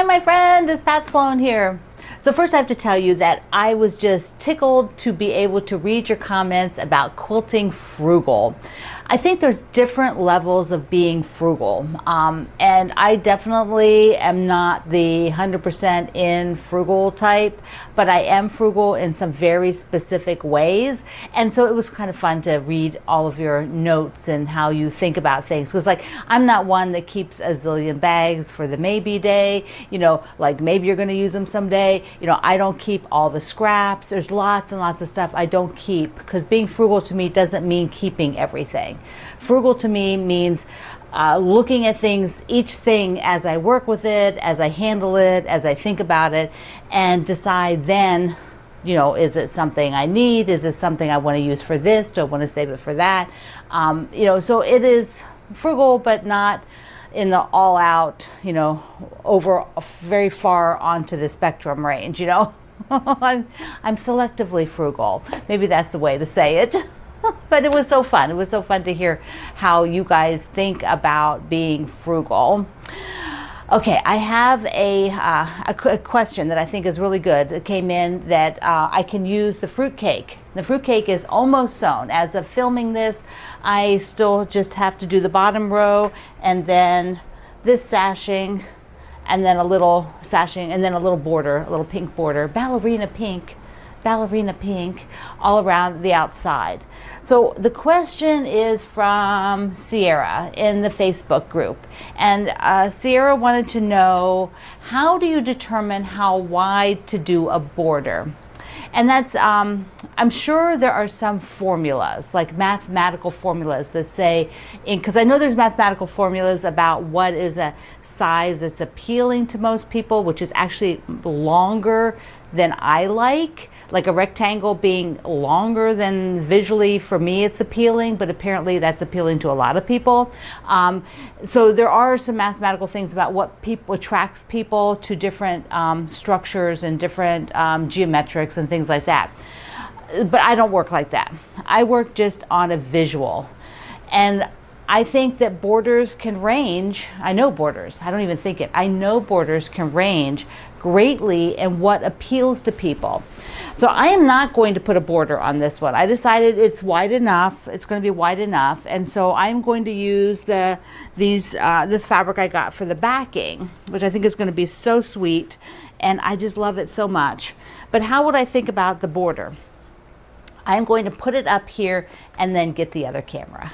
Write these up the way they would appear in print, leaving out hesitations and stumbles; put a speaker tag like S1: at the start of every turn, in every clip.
S1: my friend, it's Pat Sloan here. So first I have to tell you that I was just tickled to be able to read your comments about quilting frugal. I think there's different levels of being frugal, and I definitely am not the 100% in frugal type, but I am frugal in some very specific ways. And so it was kind of fun to read all of your notes and how you think about things, because like I'm not one that keeps a zillion bags for the maybe day, like maybe you're going to use them someday. I don't keep all the scraps. There's lots and lots of stuff I don't keep, because being frugal to me doesn't mean keeping everything. Frugal to me means looking at things, each thing as I work with it, as I handle it, as I think about it, and decide then, is it something I need? Is it something I want to use for this? Do I want to save it for that? So it is frugal, but not in the all out, over very far onto the spectrum range, I'm selectively frugal. Maybe that's the way to say it. But it was so fun. It was so fun to hear how you guys think about being frugal. Okay, I have a question that I think is really good. It came in that I can use the fruitcake. The fruitcake is almost sewn. As of filming this, I still just have to do the bottom row and then this sashing and then a little sashing and then a little border, a little pink border, ballerina pink, all around the outside. So the question is from Sierra in the Facebook group. And Sierra wanted to know, how do you determine how wide to do a border? And that's, I'm sure there are some formulas, like mathematical formulas that say, because I know there's mathematical formulas about what is a size that's appealing to most people, which is actually longer than I like a rectangle being longer than visually for me it's appealing, but apparently that's appealing to a lot of people. So there are some mathematical things about what attracts people to different structures and different geometrics and things like that. But I don't work like that. I work just on a visual. And I think that borders can range. I know borders. I don't even think it. I know borders can range greatly in what appeals to people. So I am not going to put a border on this one. I decided it's wide enough. It's going to be wide enough. And so I'm going to use this fabric I got for the backing, which I think is going to be so sweet. And I just love it so much. But how would I think about the border? I'm going to put it up here and then get the other camera.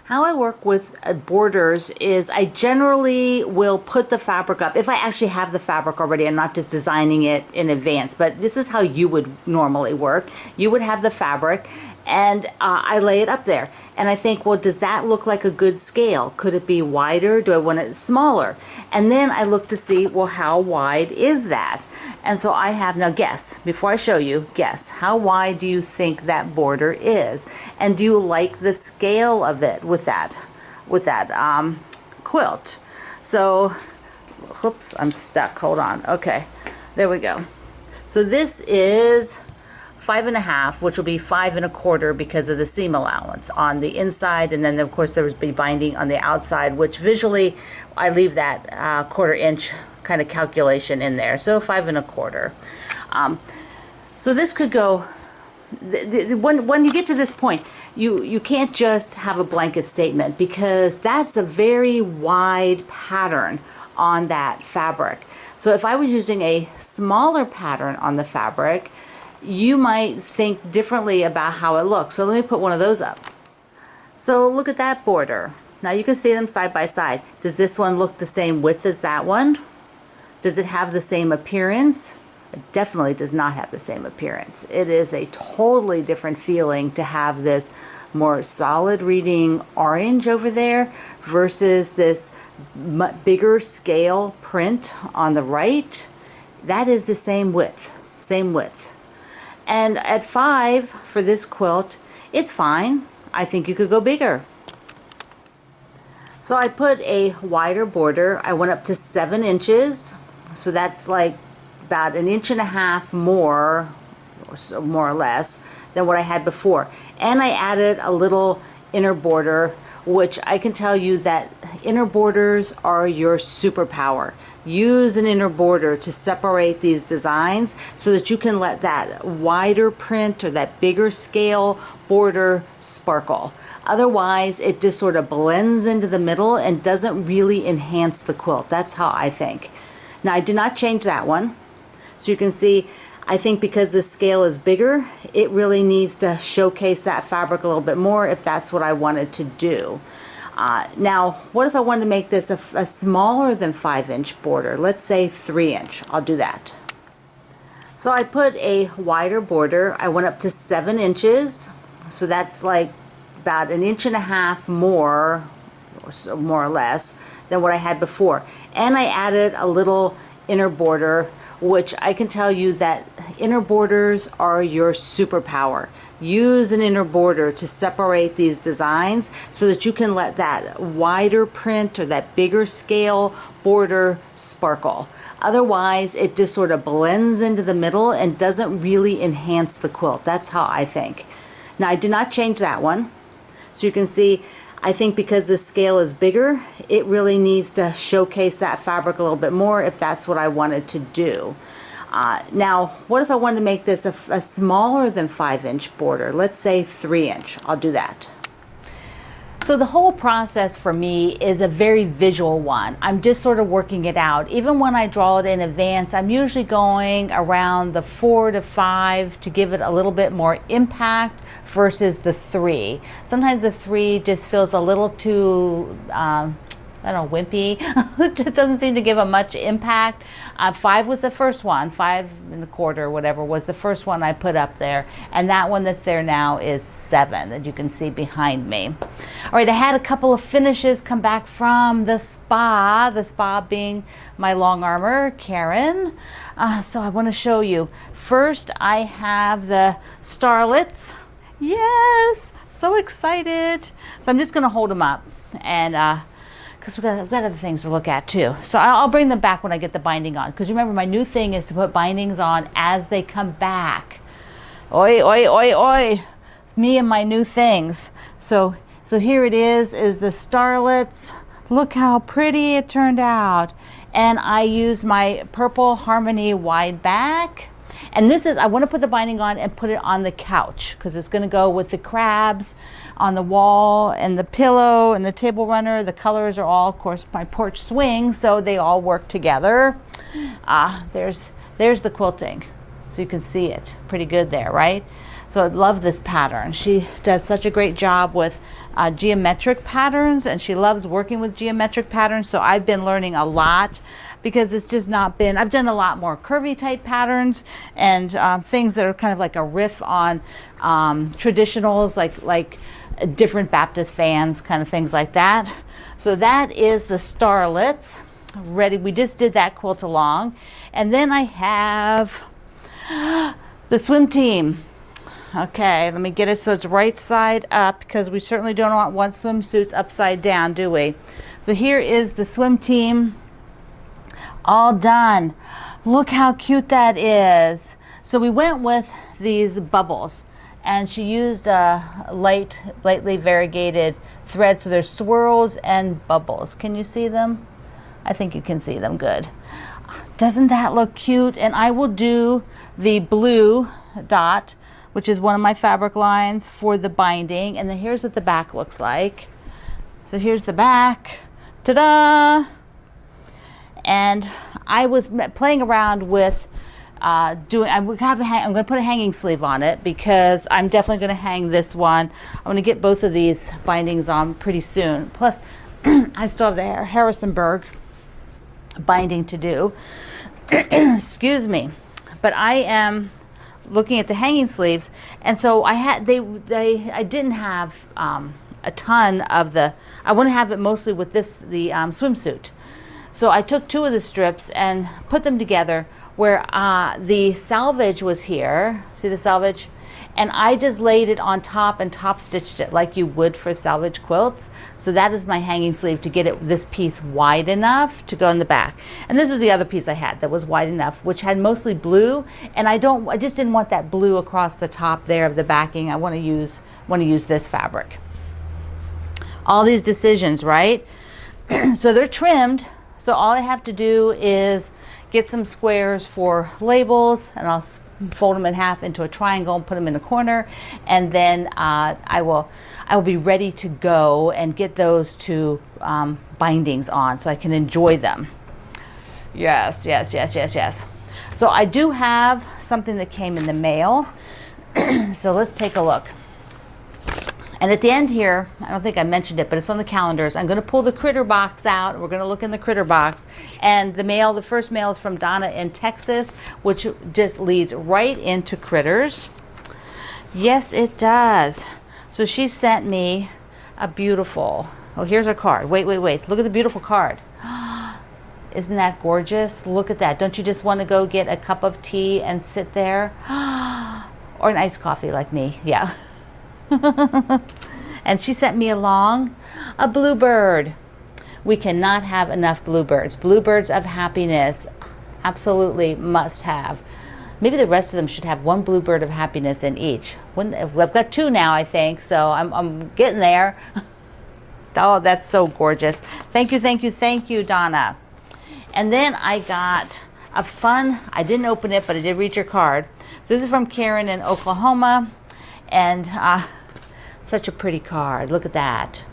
S1: How I work with borders is I generally will put the fabric up if I actually have the fabric already. I'm not just designing it in advance, but this is how you would normally work. You would have the fabric and I lay it up there and I think, well, does that look like a good scale? Could it be wider? Do I want it smaller? And then I look to see, well, how wide is that? And so I have, now guess, before I show you, guess, how wide do you think that border is? And do you like the scale of it with that quilt? So, oops, I'm stuck, hold on. Okay, there we go. So this is 5.5, which will be 5 1/4 because of the seam allowance on the inside, and then of course there would be binding on the outside, which visually I leave that 1/4 inch kind of calculation in there. So 5 1/4. So this could go. When you get to this point, you can't just have a blanket statement, because that's a very wide pattern on that fabric. So if I was using a smaller pattern on the fabric, you might think differently about how it looks. So let me put one of those up. So look at that border. Now you can see them side by side. Does this one look the same width as that one? Does it have the same appearance? It definitely does not have the same appearance. It is a totally different feeling to have this more solid reading orange over there versus this bigger scale print on the right. That is the same width, same width. And at 5 for this quilt, it's fine. I think you could go bigger. So I put a wider border. I went up to 7 inches. So that's like about 1.5 inches more, or so, more or less, than what I had before. And I added a little inner border, which I can tell you that inner borders are your superpower. use an inner border to separate these designs so that you can let that wider print or that bigger scale border sparkle. Otherwise, it just sort of blends into the middle and doesn't really enhance the quilt. That's how I think. Now, I did not change that one. So you can see, I think because the scale is bigger, it really needs to showcase that fabric a little bit more if that's what I wanted to do. Now, what if I wanted to make this a smaller than 5-inch border? Let's say 3-inch. I'll do that. So I put a wider border. I went up to 7 inches. So that's like about 1.5 inches more, or so, more or less, than what I had before. And I added a little inner border, which I can tell you that inner borders are your superpower. Use an inner border to separate these designs so that you can let that wider print or that bigger scale border sparkle. Otherwise, it just sort of blends into the middle and doesn't really enhance the quilt. That's how I think. Now, I did not change that one. So you can see, I think because the scale is bigger, it really needs to showcase that fabric a little bit more if that's what I wanted to do. Now, what if I wanted to make this a smaller than 5-inch border? Let's say 3-inch. I'll do that. So the whole process for me is a very visual one. I'm just sort of working it out. Even when I draw it in advance, I'm usually going around the 4 to 5 to give it a little bit more impact versus the 3. Sometimes the 3 just feels a little too I don't know, wimpy. It just doesn't seem to give a much impact. 5 was the first one, 5 1/4, whatever, was the first one I put up there. And that one that's there now is 7, that you can see behind me. All right, I had a couple of finishes come back from the spa being my long armor, Karen. So I want to show you. First, I have the starlets. Yes, so excited. So I'm just going to hold them up and because we've got other things to look at too. So I'll bring them back when I get the binding on. Because remember, my new thing is to put bindings on as they come back. Oi, oi, oi, oi. Me and my new things. So here it is the starlets. Look how pretty it turned out. And I used my Purple Harmony wide back. And this is, I want to put the binding on and put it on the couch because it's going to go with the crabs on the wall and the pillow and the table runner. The colors are all, of course, my porch swing, so they all work together. There's the quilting, so you can see it pretty good there, right? So I love this pattern. She does such a great job with geometric patterns, and she loves working with geometric patterns. So I've been learning a lot because it's just not been, I've done a lot more curvy type patterns and things that are kind of like a riff on traditionals, like different Baptist fans, kind of things like that. So that is the starlets. Ready, we just did that quilt along. And then I have the swim team. Okay, let me get it so it's right side up because we certainly don't want swimsuits upside down, do we? So here is the swim team all done. Look how cute that is. So we went with these bubbles and she used a lightly variegated thread. So there's swirls and bubbles. Can you see them? I think you can see them good. Doesn't that look cute? And I will do the blue dot, which is one of my fabric lines, for the binding. And then here's what the back looks like. So here's the back. Ta-da! And I was playing around with I'm going to put a hanging sleeve on it because I'm definitely going to hang this one. I'm going to get both of these bindings on pretty soon. Plus, I still have the Harrisonburg binding to do. Excuse me. But I am looking at the hanging sleeves, and so I didn't have a ton of the, I want to have it mostly with the swimsuit. So I took 2 of the strips and put them together where the selvage was here. See the selvage? And I just laid it on top and top stitched it like you would for selvage quilts. So that is my hanging sleeve to get this piece wide enough to go in the back. And this was the other piece I had that was wide enough, which had mostly blue. And I just didn't want that blue across the top there of the backing. I want to use this fabric. All these decisions, right? So they're trimmed. So all I have to do is get some squares for labels, and I'll fold them in half into a triangle and put them in a corner, and then I will be ready to go and get those two bindings on so I can enjoy them. Yes, yes, yes, yes, yes. So I do have something that came in the mail. So let's take a look. And at the end here, I don't think I mentioned it, but it's on the calendars. I'm going to pull the critter box out. We're going to look in the critter box. And the first mail is from Donna in Texas, which just leads right into critters. Yes, it does. So she sent me a beautiful, oh, here's a card. Wait. Look at the beautiful card. Isn't that gorgeous? Look at that. Don't you just want to go get a cup of tea and sit there? Or an iced coffee like me. Yeah. And she sent me along a bluebird. We cannot have enough bluebirds. Bluebirds of happiness, absolutely must have. Maybe the rest of them should have one bluebird of happiness in each. I've got two now, I think, so I'm getting there. Oh, that's so gorgeous. Thank you, Donna. And then I got a fun, I didn't open it, but I did read your card. So this is from Karen in Oklahoma, and such a pretty card. Look at that.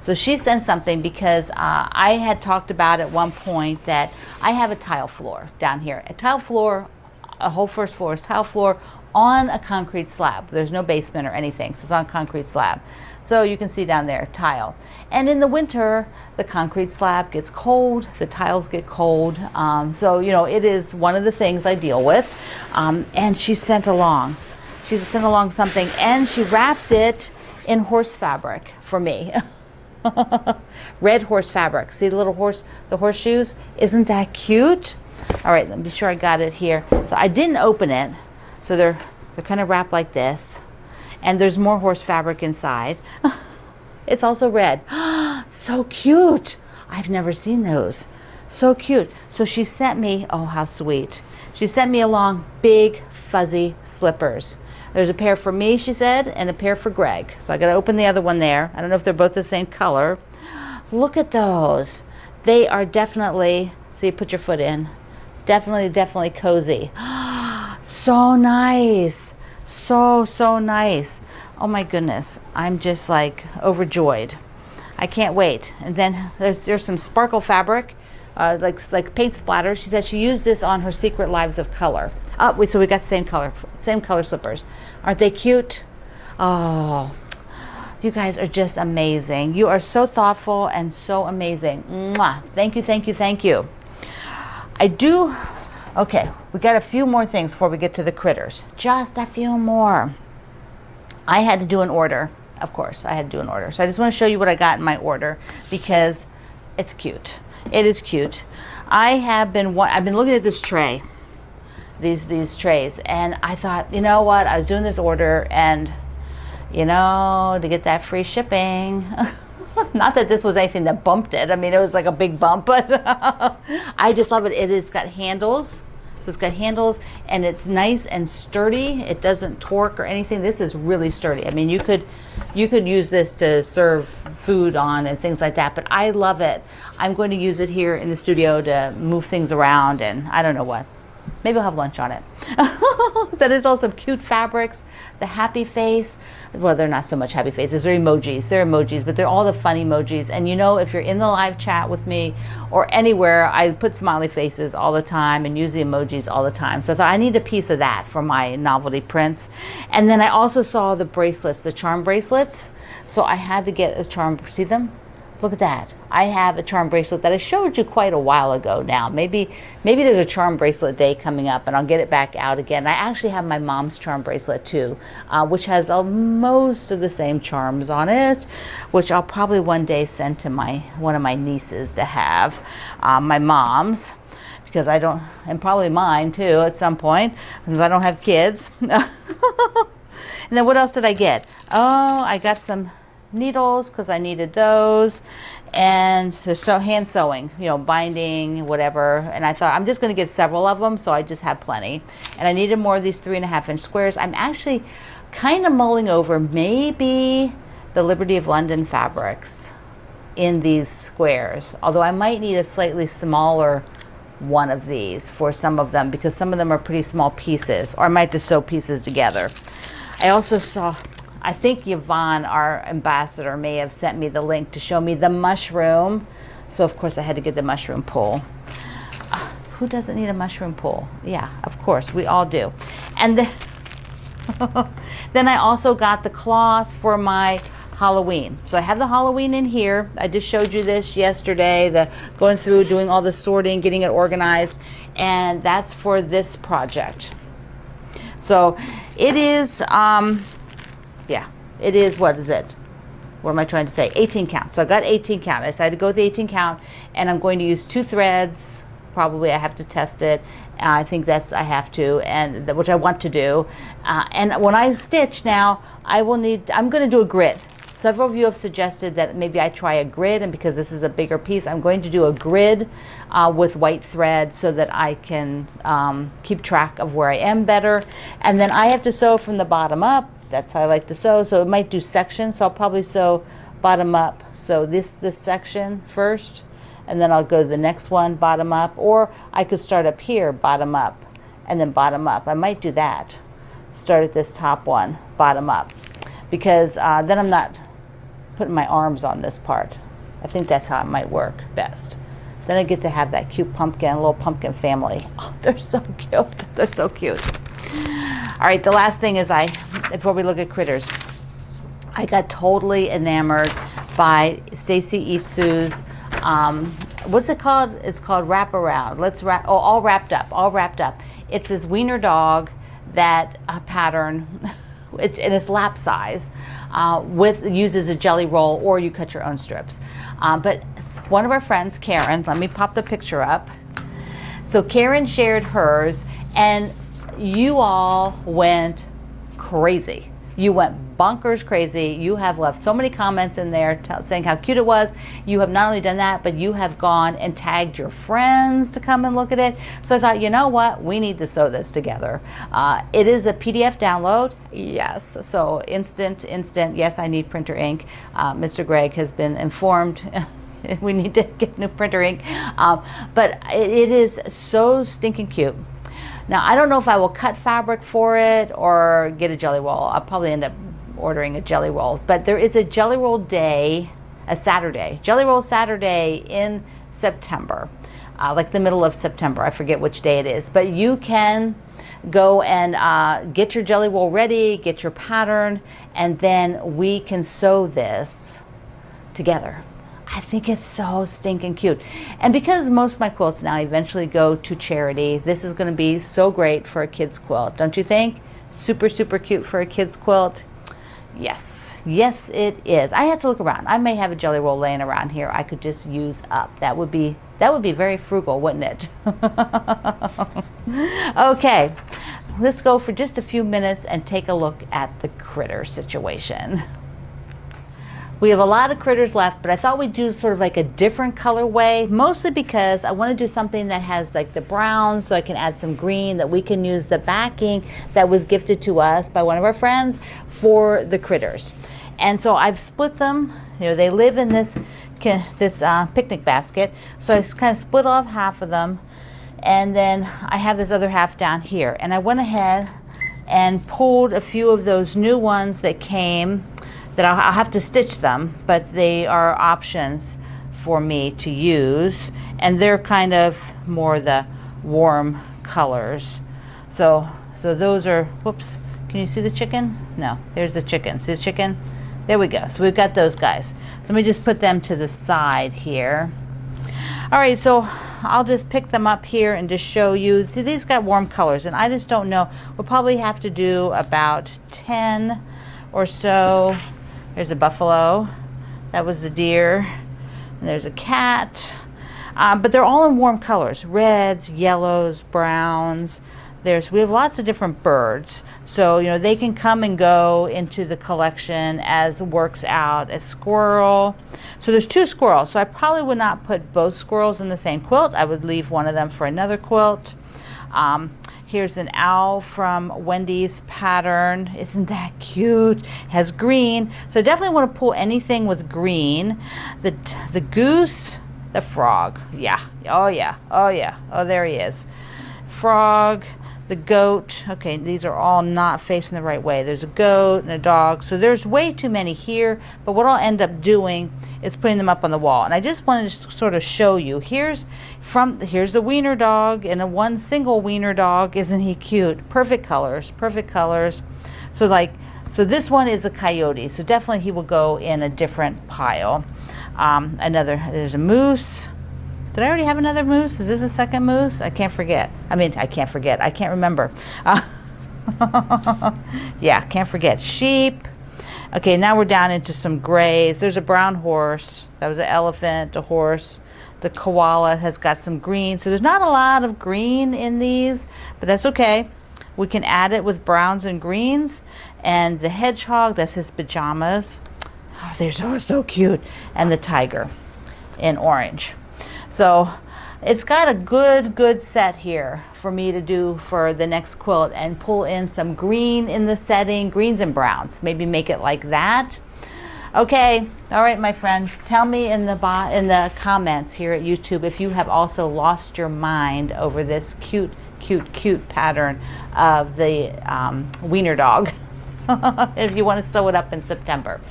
S1: So she sent something because I had talked about at one point that I have a tile floor down here. A tile floor, a whole first floor is tile floor on a concrete slab. There's no basement or anything, so it's on a concrete slab. So you can see down there, tile. And in the winter, the concrete slab gets cold, the tiles get cold. So, you know, it is one of the things I deal with. And she sent along something, and she wrapped it in horse fabric for me. Red horse fabric. See the little horse, the horseshoes? Isn't that cute? All right, let me be sure I got it here. So I didn't open it. So they're kind of wrapped like this. And there's more horse fabric inside. It's also red. So cute. I've never seen those. So cute. So she sent me, oh, how sweet. She sent me along big fuzzy slippers. There's a pair for me, she said, and a pair for Greg. So I got to open the other one there. I don't know if they're both the same color. Look at those. They are definitely, so you put your foot in, definitely cozy. So nice. So nice. Oh my goodness. I'm just like overjoyed. I can't wait. And then there's some sparkle fabric, like paint splatter. She said she used this on her Secret Lives of Color. Oh, so we got same color slippers. Aren't they cute? Oh, you guys are just amazing. You are so thoughtful and so amazing. Mwah. Thank you. Okay, we got a few more things before we get to the critters. Just a few more. I had to do an order. Of course, I had to do an order. So I just want to show you what I got in my order because it's cute. It is cute. I've been looking at this tray, these trays, and I thought, you know what? I was doing this order, and you know, to get that free shipping. Not that this was anything that bumped it. I mean, it was like a big bump, but I just love it. It has got handles. So it's got handles, and it's nice and sturdy. It doesn't torque or anything. This is really sturdy. I mean, you could use this to serve food on and things like that, but I love it. I'm going to use it here in the studio to move things around, and I don't know what. Maybe I'll have lunch on it. That is also cute fabrics. The happy face. Well, they're not so much happy faces. They're emojis. They're emojis, but they're all the fun emojis. And you know, if you're in the live chat with me or anywhere, I put smiley faces all the time and use the emojis all the time. So I thought I need a piece of that for my novelty prints. And then I also saw the bracelets, the charm bracelets. So I had to get a charm. See them? Look at that. I have a charm bracelet that I showed you quite a while ago now. Maybe there's a charm bracelet day coming up and I'll get it back out again. I actually have my mom's charm bracelet too, which has most of the same charms on it, which I'll probably one day send to one of my nieces to have, my mom's, because I don't, and probably mine too at some point, since I don't have kids. And then what else did I get? Oh, I got some needles because I needed those, and there's hand sewing, you know, binding, whatever. And I thought I'm just going to get several of them, so I just have plenty. And I needed more of these 3.5-inch squares. I'm actually kind of mulling over maybe the Liberty of London fabrics in these squares, although I might need a slightly smaller one of these for some of them, because some of them are pretty small pieces, or I might just sew pieces together. I also saw, I think Yvonne, our ambassador, may have sent me the link to show me the mushroom. So of course I had to get the mushroom pole. Who doesn't need a mushroom pole? Yeah, of course, we all do. And then I also got the cloth for my Halloween. So I have the Halloween in here. I just showed you this yesterday, the going through, doing all the sorting, getting it organized, and that's for this project. So it is, yeah, it is, what is it? What am I trying to say? 18 count. So I got 18 count. I decided to go with the 18 count, and I'm going to use 2 threads. Probably I have to test it. I think that's, I have to, and which I want to do. And when I stitch now, I'm going to do a grid. Several of you have suggested that maybe I try a grid, and because this is a bigger piece, I'm going to do a grid with white thread so that I can keep track of where I am better. And then I have to sew from the bottom up. That's how I like to sew. So it might do sections, so I'll probably sew bottom up. So this section first, and then I'll go to the next one, bottom up, or I could start up here, bottom up, and then bottom up. I might do that. Start at this top one, bottom up, because then I'm not putting my arms on this part. I think that's how it might work best. Then I get to have that cute pumpkin, little pumpkin family. Oh, they're so cute. They're so cute. All right, the last thing is before we look at critters, I got totally enamored by Stacy Itsu's, what's it called? It's called Wrap Around. All Wrapped Up. It's this wiener dog that pattern. It's lap size, uses a jelly roll, or you cut your own strips. But one of our friends, Karen, let me pop the picture up. So Karen shared hers, and you all went crazy. You went bonkers crazy. You have left so many comments in there saying how cute it was. You have not only done that, but you have gone and tagged your friends to come and look at it. So I thought, you know what? We need to sew this together. It is a PDF download. Yes. So instant. Yes, I need printer ink. Mr. Greg has been informed. We need to get new printer ink. But it is so stinking cute. Now, I don't know if I will cut fabric for it or get a jelly roll. I'll probably end up ordering a jelly roll. But there is a jelly roll day, jelly roll Saturday in September, like the middle of September. I forget which day it is. But you can go and get your jelly roll ready, get your pattern, and then we can sew this together. I think it's so stinking cute. And because most of my quilts now eventually go to charity, this is going to be so great for a kid's quilt, don't you think? Super, super cute for a kid's quilt. Yes, it is. I have to look around. I may have a jelly roll laying around here I could just use up. That would be very frugal, wouldn't it? Okay, let's go for just a few minutes and take a look at the critter situation. We have a lot of critters left, but I thought we'd do sort of like a different colorway, mostly because I want to do something that has like the brown, so I can add some green, that we can use the backing that was gifted to us by one of our friends for the critters. And so I've split them. They live in this picnic basket, so I kind of split off half of them, and then I have this other half down here. And I went ahead and pulled a few of those new ones that came, that I'll have to stitch them, but they are options for me to use, and they're kind of more the warm colors. So those are, whoops, can you see the chicken? No, there's the chicken. See the chicken? There we go. So we've got those guys. So let me just put them to the side here. All right, so I'll just pick them up here and just show you. See, these got warm colors, and I just don't know. We'll probably have to do about 10 or so. There's a buffalo, that was the deer, and there's a cat, but they're all in warm colors, reds, yellows, browns. We have lots of different birds, so they can come and go into the collection as works out. A squirrel, so there's 2 squirrels, so I probably would not put both squirrels in the same quilt. I would leave one of them for another quilt. Here's an owl from Wendy's pattern. Isn't that cute? Has green. So I definitely want to pull anything with green. The goose, the frog. Yeah. Oh, yeah. Oh, yeah. Oh, there he is. Frog, the goat. Okay, these are all not facing the right way. There's a goat and a dog. So there's way too many here. But what I'll end up doing is putting them up on the wall. And I just wanted to sort of show you. Here's the wiener dog and a one single wiener dog. Isn't he cute? Perfect colors. Perfect colors. So this one is a coyote. So definitely he will go in a different pile. There's a moose. Did I already have another moose? Is this a second moose? I can't forget. I can't forget. I can't remember. Yeah, can't forget. Sheep. Okay, now we're down into some grays. There's a brown horse. That was an elephant, a horse. The koala has got some green. So there's not a lot of green in these, but that's okay. We can add it with browns and greens. And the hedgehog, that's his pajamas. Oh, they're so cute. And the tiger in orange. So it's got a good set here for me to do for the next quilt and pull in some green in the setting, greens and browns. Maybe make it like that. Okay, all right, my friends. Tell me in the comments here at YouTube if you have also lost your mind over this cute pattern of the wiener dog. If you want to sew it up in September.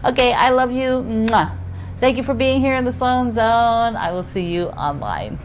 S1: Okay, I love you. Mwah. Thank you for being here in the Sloan Zone. I will see you online.